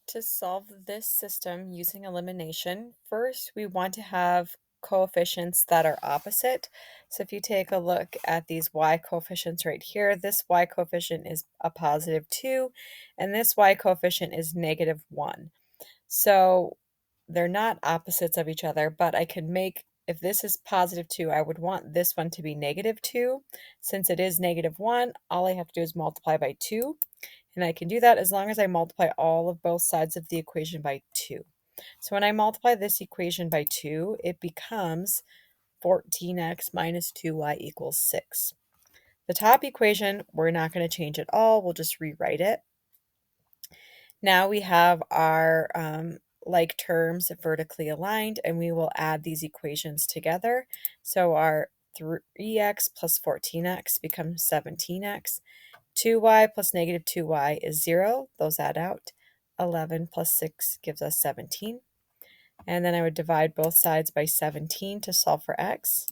To solve this system using elimination, first we want to have coefficients that are opposite. So if you take a look at these y coefficients right here, this y coefficient is a positive 2, and this y coefficient is negative 1. So they're not opposites of each other, but I can make, if this is positive 2, I would want this one to be negative 2. Since it is negative 1, all I have to do is multiply by 2. And I can do that as long as I multiply all of both sides of the equation by 2. So when I multiply this equation by 2, it becomes 14x minus 2y equals 6. The top equation, we're not going to change at all. We'll just rewrite it. Now we have our like terms vertically aligned, and we will add these equations together. So our 3x plus 14x becomes 17x. 2y plus negative 2y is 0. Those add out. 11 plus 6 gives us 17. And then I would divide both sides by 17 to solve for x.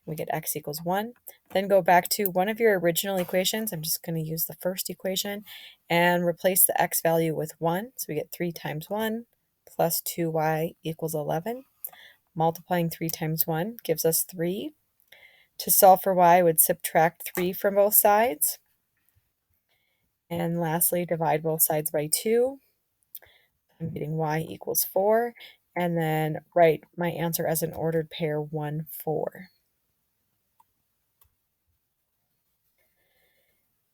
We get x equals 1. Then go back to one of your original equations. I'm just going to use the first equation and replace the x value with 1. So we get 3 times 1 plus 2y equals 11. Multiplying 3 times 1 gives us 3. To solve for y, I would subtract 3 from both sides. And lastly, divide both sides by 2. I'm getting y equals 4. And then write my answer as an ordered pair 1, 4.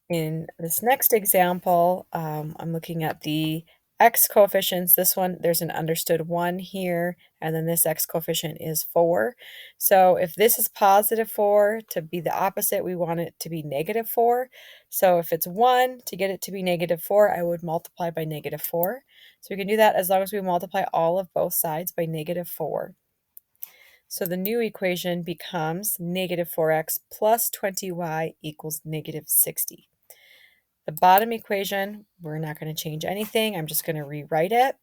In this next example, I'm looking at the x coefficients. This one, there's an understood 1 here, and then this x coefficient is 4. So if this is positive 4, to be the opposite, we want it to be negative 4. So if it's 1, to get it to be negative 4, I would multiply by negative 4. So we can do that as long as we multiply all of both sides by negative 4. So the new equation becomes negative 4x plus 20y equals negative 60. The bottom equation, we're not going to change anything. I'm just going to rewrite it.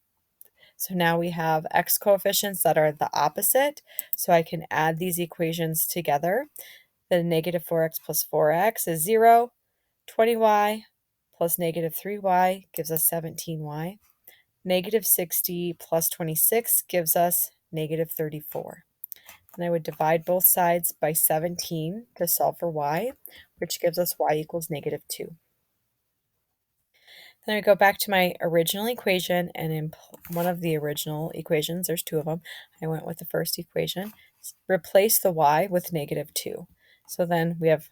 So now we have x coefficients that are the opposite. So I can add these equations together. The negative 4x plus 4x is 0. 20y plus negative 3y gives us 17y. Negative 60 plus 26 gives us negative 34. And I would divide both sides by 17 to solve for y, which gives us y equals negative 2. Then I go back to my original equation, and in one of the original equations, there's 2 of them, I went with the first equation, replace the y with negative 2. So then we have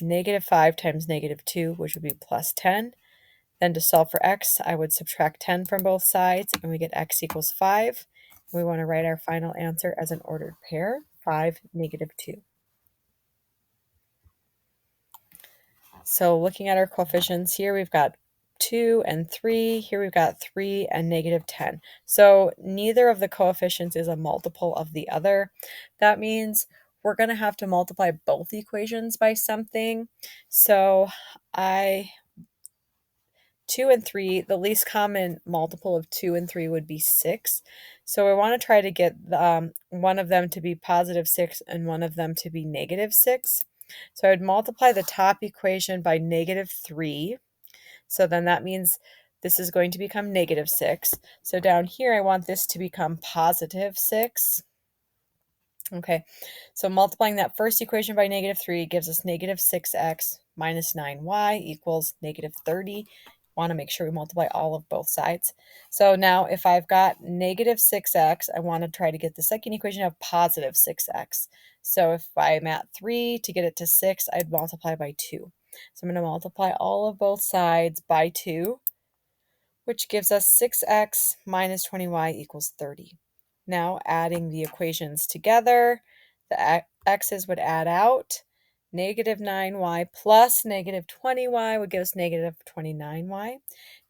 negative 5 times negative 2, which would be plus 10. Then to solve for x, I would subtract 10 from both sides, and we get x equals 5. We want to write our final answer as an ordered pair, 5, negative 2. So looking at our coefficients here, we've got 2 and 3. Here we've got 3 and negative 10. So neither of the coefficients is a multiple of the other. That means we're going to have to multiply both equations by something. So 2 and 3, the least common multiple of 2 and 3 would be 6. So I want to try to get one of them to be positive 6 and one of them to be negative 6. So I would multiply the top equation by negative 3. So then that means this is going to become negative 6. So down here, I want this to become positive 6. Okay, so multiplying that first equation by negative 3 gives us negative 6x minus 9y equals negative 30. Want to make sure we multiply all of both sides. So now if I've got negative 6x, I want to try to get the second equation of positive 6x. So if I'm at 3, to get it to 6, I'd multiply by 2. So I'm going to multiply all of both sides by 2, which gives us 6x minus 20y equals 30. Now adding the equations together, the x's would add out. Negative 9y plus negative 20y would give us negative 29y.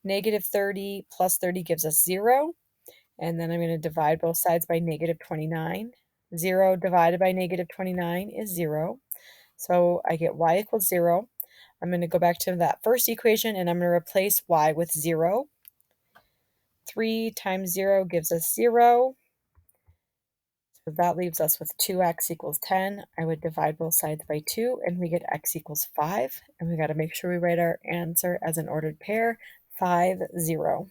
Negative 30 plus 30 gives us 0. And then I'm going to divide both sides by negative 29. 0 divided by negative 29 is 0. So I get y equals 0. I'm going to go back to that first equation, and I'm going to replace y with 0. 3 times 0 gives us 0. So that leaves us with 2x equals 10. I would divide both sides by 2, and we get x equals 5. And we got to make sure we write our answer as an ordered pair, 5, 0.